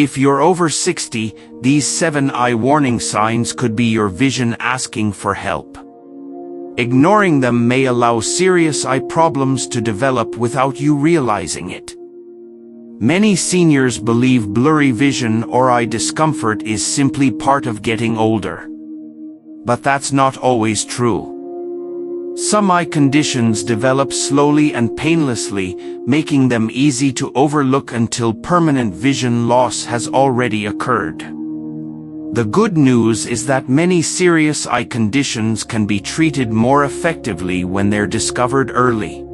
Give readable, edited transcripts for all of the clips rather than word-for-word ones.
If you're over 60, these 7 eye warning signs could be your vision asking for help. Ignoring them may allow serious eye problems to develop without you realizing it. Many seniors believe blurry vision or eye discomfort is simply part of getting older. But that's not always true. Some eye conditions develop slowly and painlessly, making them easy to overlook until permanent vision loss has already occurred. The good news is that many serious eye conditions can be treated more effectively when they're discovered early.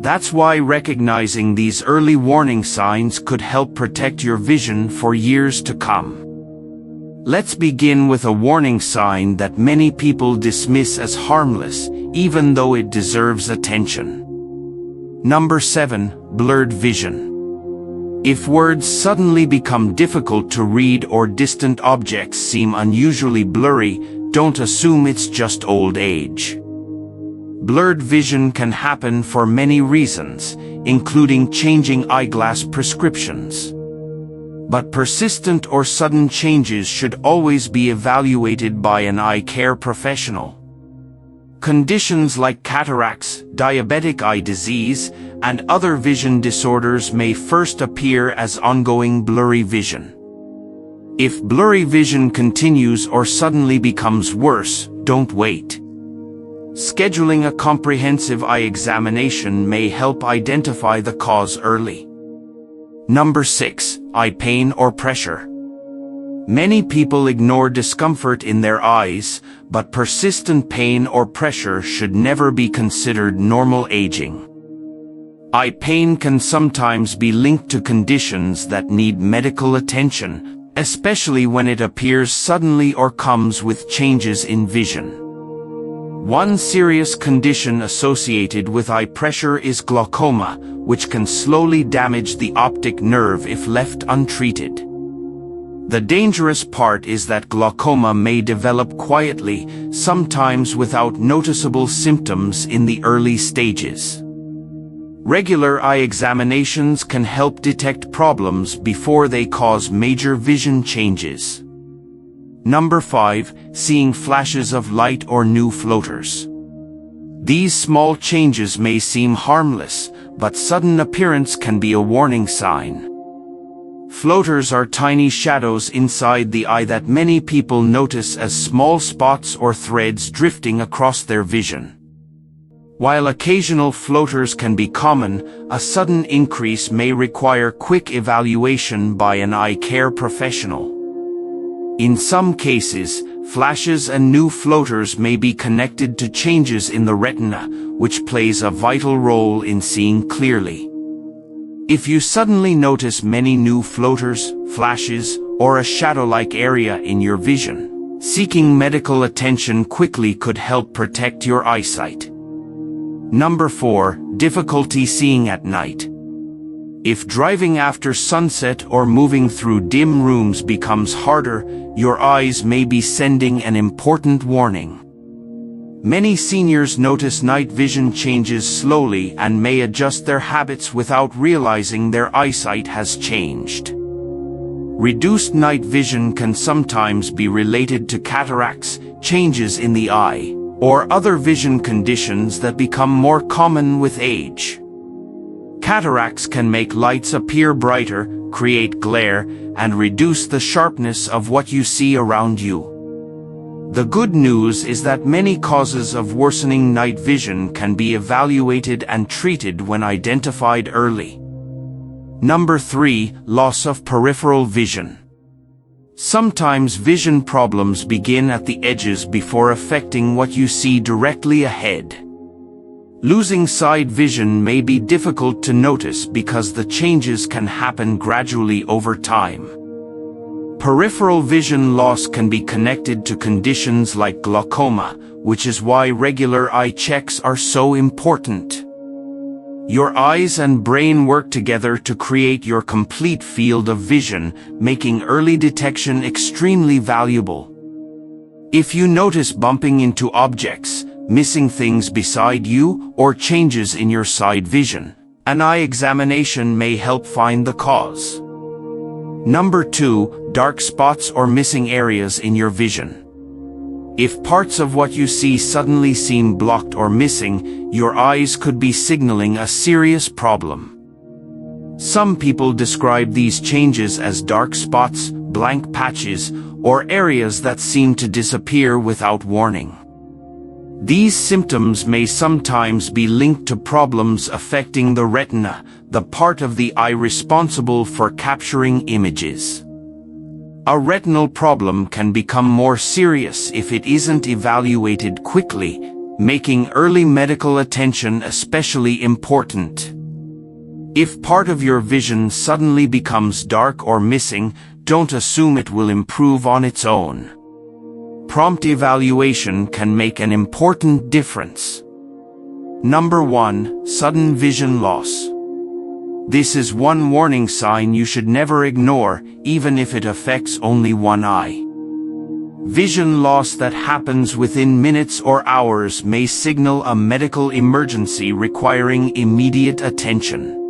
That's why recognizing these early warning signs could help protect your vision for years to come. Let's begin with a warning sign that many people dismiss as harmless, even though it deserves attention. Number 7. Blurred vision. If words suddenly become difficult to read or distant objects seem unusually blurry, don't assume it's just old age. Blurred vision can happen for many reasons, including changing eyeglass prescriptions. But persistent or sudden changes should always be evaluated by an eye care professional. Conditions like cataracts, diabetic eye disease, and other vision disorders may first appear as ongoing blurry vision. If blurry vision continues or suddenly becomes worse, don't wait. Scheduling a comprehensive eye examination may help identify the cause early. Number 6. Eye pain or pressure. Many people ignore discomfort in their eyes, but persistent pain or pressure should never be considered normal aging. Eye pain can sometimes be linked to conditions that need medical attention, especially when it appears suddenly or comes with changes in vision. One serious condition associated with eye pressure is glaucoma, which can slowly damage the optic nerve if left untreated. The dangerous part is that glaucoma may develop quietly, sometimes without noticeable symptoms in the early stages. Regular eye examinations can help detect problems before they cause major vision changes. Number 5. Seeing flashes of light or new floaters. These small changes may seem harmless, but sudden appearance can be a warning sign. Floaters are tiny shadows inside the eye that many people notice as small spots or threads drifting across their vision. While occasional floaters can be common, a sudden increase may require quick evaluation by an eye care professional. In some cases, flashes and new floaters may be connected to changes in the retina, which plays a vital role in seeing clearly. If you suddenly notice many new floaters, flashes, or a shadow-like area in your vision, seeking medical attention quickly could help protect your eyesight. Number 4. Difficulty seeing at night. If driving after sunset or moving through dim rooms becomes harder, your eyes may be sending an important warning. Many seniors notice night vision changes slowly and may adjust their habits without realizing their eyesight has changed. Reduced night vision can sometimes be related to cataracts, changes in the eye, or other vision conditions that become more common with age. Cataracts can make lights appear brighter, create glare, and reduce the sharpness of what you see around you. The good news is that many causes of worsening night vision can be evaluated and treated when identified early. Number 3. Loss of peripheral vision. Sometimes vision problems begin at the edges before affecting what you see directly ahead. Losing side vision may be difficult to notice because the changes can happen gradually over time. Peripheral vision loss can be connected to conditions like glaucoma, which is why regular eye checks are so important. Your eyes and brain work together to create your complete field of vision, making early detection extremely valuable. If you notice bumping into objects, missing things beside you, or changes in your side vision, an eye examination may help find the cause. Number 2, dark spots or missing areas in your vision. If parts of what you see suddenly seem blocked or missing, your eyes could be signaling a serious problem. Some people describe these changes as dark spots, blank patches, or areas that seem to disappear without warning. These symptoms may sometimes be linked to problems affecting the retina, the part of the eye responsible for capturing images. A retinal problem can become more serious if it isn't evaluated quickly, making early medical attention especially important. If part of your vision suddenly becomes dark or missing, don't assume it will improve on its own. Prompt evaluation can make an important difference. Number 1, sudden vision loss. This is one warning sign you should never ignore, even if it affects only one eye. Vision loss that happens within minutes or hours may signal a medical emergency requiring immediate attention.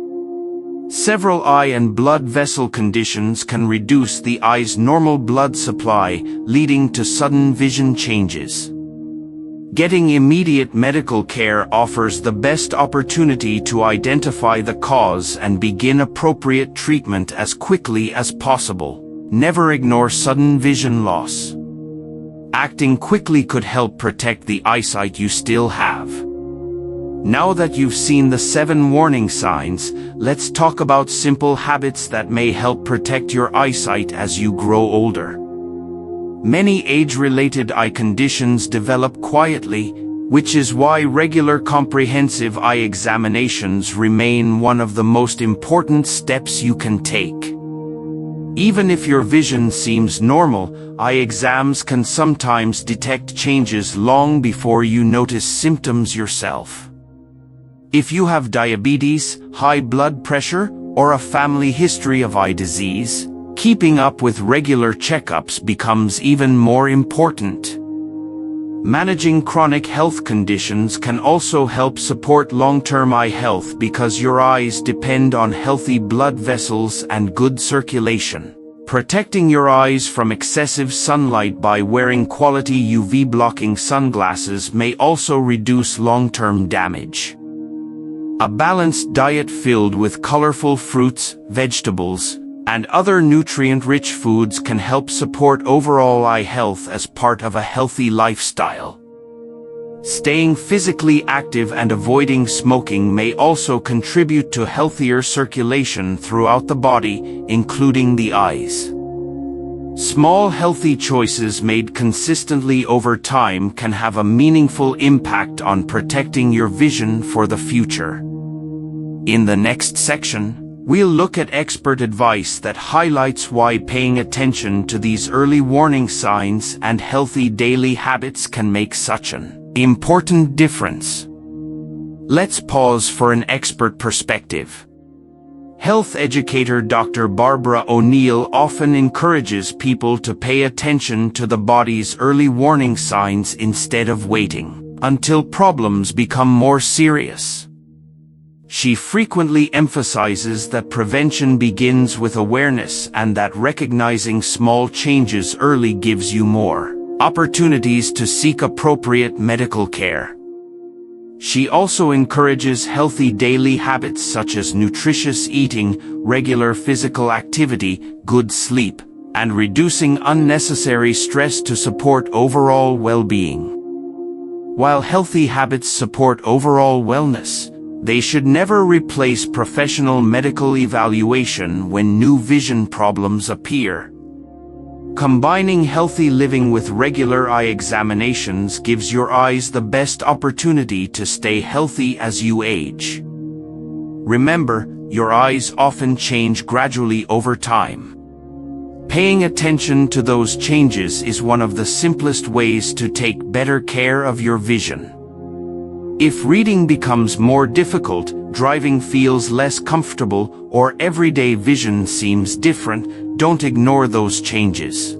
Several eye and blood vessel conditions can reduce the eye's normal blood supply, leading to sudden vision changes. Getting immediate medical care offers the best opportunity to identify the cause and begin appropriate treatment as quickly as possible. Never ignore sudden vision loss. Acting quickly could help protect the eyesight you still have. Now that you've seen the 7 warning signs, let's talk about simple habits that may help protect your eyesight as you grow older. Many age-related eye conditions develop quietly, which is why regular comprehensive eye examinations remain one of the most important steps you can take. Even if your vision seems normal, eye exams can sometimes detect changes long before you notice symptoms yourself. If you have diabetes, high blood pressure, or a family history of eye disease, keeping up with regular checkups becomes even more important. Managing chronic health conditions can also help support long-term eye health because your eyes depend on healthy blood vessels and good circulation. Protecting your eyes from excessive sunlight by wearing quality UV-blocking sunglasses may also reduce long-term damage. A balanced diet filled with colorful fruits, vegetables, and other nutrient-rich foods can help support overall eye health as part of a healthy lifestyle. Staying physically active and avoiding smoking may also contribute to healthier circulation throughout the body, including the eyes. Small healthy choices made consistently over time can have a meaningful impact on protecting your vision for the future. In the next section, we'll look at expert advice that highlights why paying attention to these early warning signs and healthy daily habits can make such an important difference. Let's pause for an expert perspective. Health educator Dr. Barbara O'Neill often encourages people to pay attention to the body's early warning signs instead of waiting until problems become more serious. She frequently emphasizes that prevention begins with awareness and that recognizing small changes early gives you more opportunities to seek appropriate medical care. She also encourages healthy daily habits such as nutritious eating, regular physical activity, good sleep, and reducing unnecessary stress to support overall well-being. While healthy habits support overall wellness, they should never replace professional medical evaluation when new vision problems appear. Combining healthy living with regular eye examinations gives your eyes the best opportunity to stay healthy as you age. Remember, your eyes often change gradually over time. Paying attention to those changes is one of the simplest ways to take better care of your vision. If reading becomes more difficult, driving feels less comfortable, or everyday vision seems different, don't ignore those changes.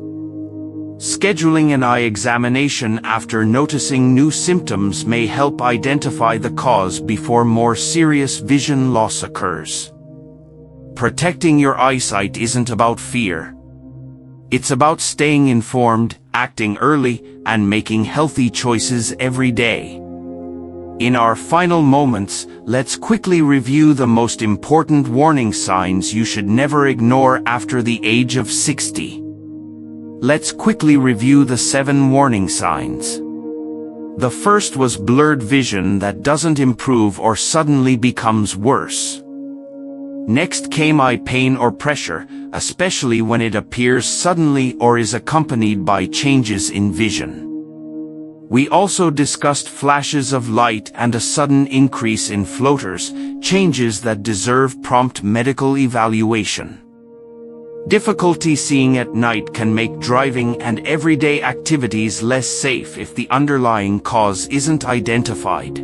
Scheduling an eye examination after noticing new symptoms may help identify the cause before more serious vision loss occurs. protecting your eyesight isn't about fear. It's about staying informed, acting early, and making healthy choices every day. In our final moments, let's quickly review the most important warning signs you should never ignore after the age of 60. Let's quickly review the 7 warning signs. The first was blurred vision that doesn't improve or suddenly becomes worse. Next came eye pain or pressure, especially when it appears suddenly or is accompanied by changes in vision. We also discussed flashes of light and a sudden increase in floaters, changes that deserve prompt medical evaluation. Difficulty seeing at night can make driving and everyday activities less safe if the underlying cause isn't identified.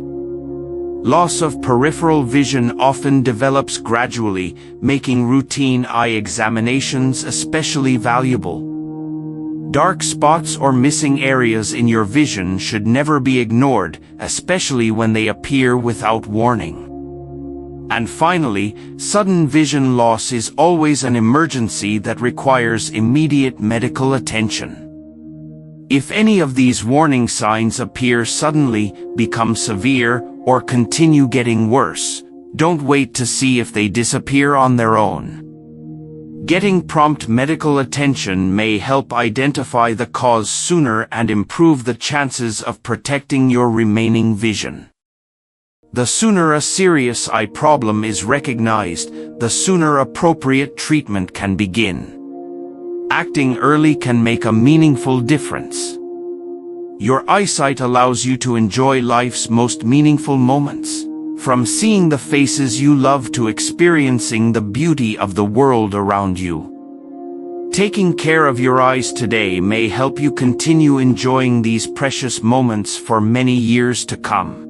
Loss of peripheral vision often develops gradually, making routine eye examinations especially valuable. Dark spots or missing areas in your vision should never be ignored, especially when they appear without warning. And finally, sudden vision loss is always an emergency that requires immediate medical attention. If any of these warning signs appear suddenly, become severe, or continue getting worse, don't wait to see if they disappear on their own. Getting prompt medical attention may help identify the cause sooner and improve the chances of protecting your remaining vision. The sooner a serious eye problem is recognized, the sooner appropriate treatment can begin. Acting early can make a meaningful difference. Your eyesight allows you to enjoy life's most meaningful moments, from seeing the faces you love to experiencing the beauty of the world around you. Taking care of your eyes today may help you continue enjoying these precious moments for many years to come.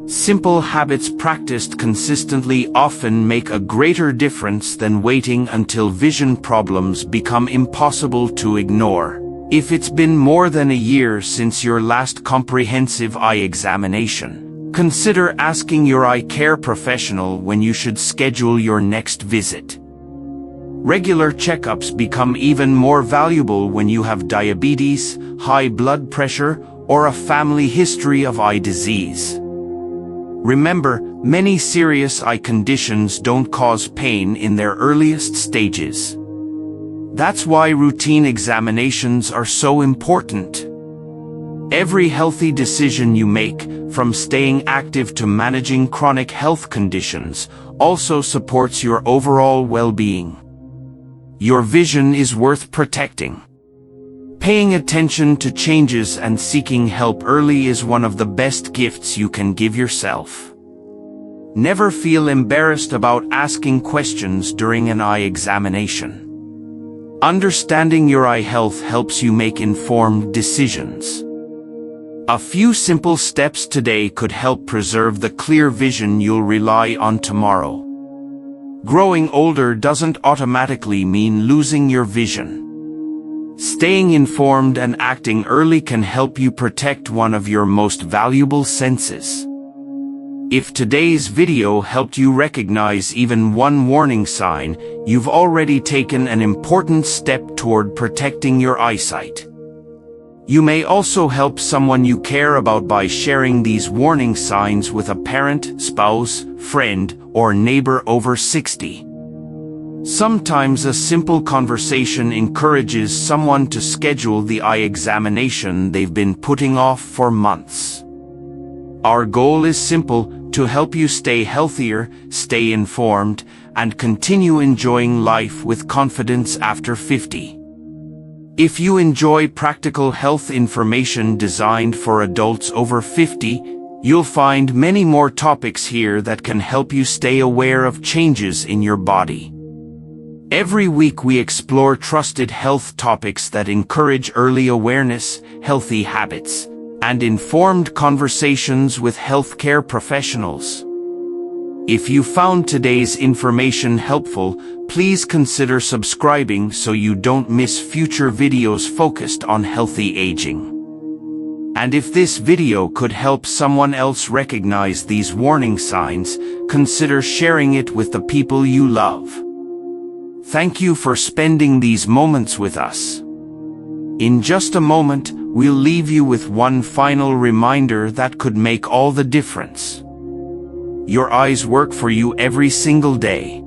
Simple habits practiced consistently often make a greater difference than waiting until vision problems become impossible to ignore. If it's been more than a year since your last comprehensive eye examination, consider asking your eye care professional when you should schedule your next visit. Regular checkups become even more valuable when you have diabetes, high blood pressure, or a family history of eye disease. Remember, many serious eye conditions don't cause pain in their earliest stages. That's why routine examinations are so important. Every healthy decision you make, from staying active to managing chronic health conditions, also supports your overall well-being. Your vision is worth protecting. Paying attention to changes and seeking help early is one of the best gifts you can give yourself. Never feel embarrassed about asking questions during an eye examination. Understanding your eye health helps you make informed decisions. A few simple steps today could help preserve the clear vision you'll rely on tomorrow. Growing older doesn't automatically mean losing your vision. Staying informed and acting early can help you protect one of your most valuable senses. If today's video helped you recognize even one warning sign, you've already taken an important step toward protecting your eyesight. You may also help someone you care about by sharing these warning signs with a parent, spouse, friend, or neighbor over 60. Sometimes a simple conversation encourages someone to schedule the eye examination they've been putting off for months. Our goal is simple: to help you stay healthier, stay informed, and continue enjoying life with confidence after 50. If you enjoy practical health information designed for adults over 50, you'll find many more topics here that can help you stay aware of changes in your body. Every week we explore trusted health topics that encourage early awareness, healthy habits, and informed conversations with healthcare professionals. If you found today's information helpful, please consider subscribing so you don't miss future videos focused on healthy aging. And if this video could help someone else recognize these warning signs, consider sharing it with the people you love. Thank you for spending these moments with us. In just a moment, we'll leave you with one final reminder that could make all the difference. Your eyes work for you every single day.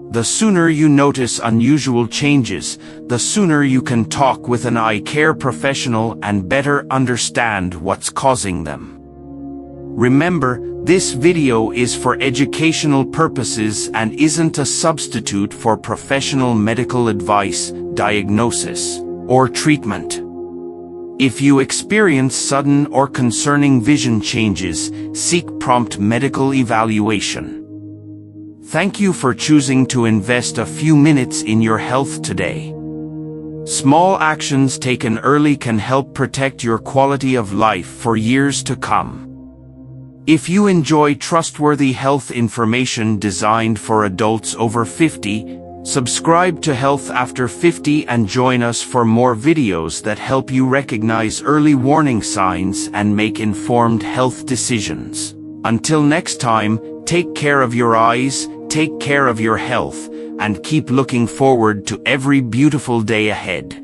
The sooner you notice unusual changes, the sooner you can talk with an eye care professional and better understand what's causing them. Remember, this video is for educational purposes and isn't a substitute for professional medical advice, diagnosis, or treatment. If you experience sudden or concerning vision changes, seek prompt medical evaluation. Thank you for choosing to invest a few minutes in your health today. Small actions taken early can help protect your quality of life for years to come. If you enjoy trustworthy health information designed for adults over 50, subscribe to Health After 50 and join us for more videos that help you recognize early warning signs and make informed health decisions. Until next time, take care of your eyes, take care of your health, and keep looking forward to every beautiful day ahead.